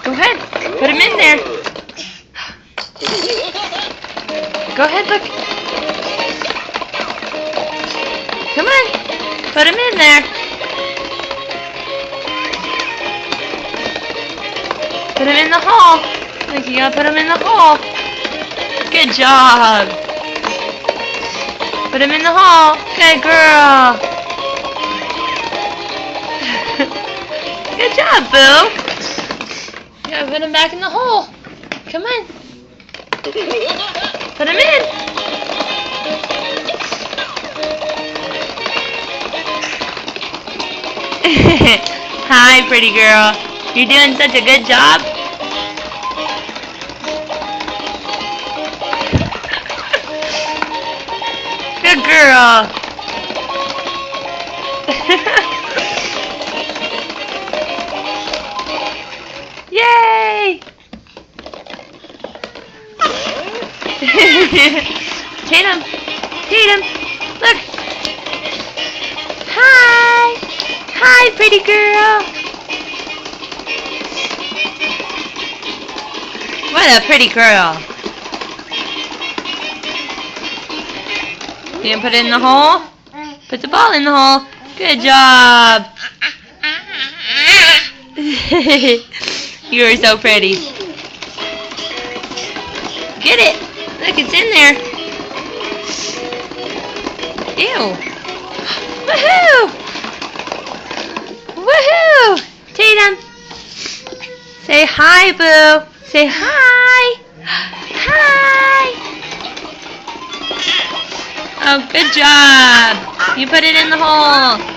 Go ahead. Put him in there. Go ahead, look. Come on. Put him in there. Put him in the hole. Look, you gotta put him in the hole. Good job. Put him in the hole. Good girl. Good job, Boo. You gotta put him back in the hole. Come on. Put him in. Hi, pretty girl. You're doing such a good job. Good girl. Yay! Tatum! Tatum! Look! Hi! Hi, pretty girl! What a pretty girl! You gonna put it in the hole? Put the ball in the hole. Good job! You are so pretty. Get it! Look, it's in there. Ew! Woohoo! Woohoo! Tatum! Say hi, Boo! Say hi! Hi! Oh, good job! You put it in the hole.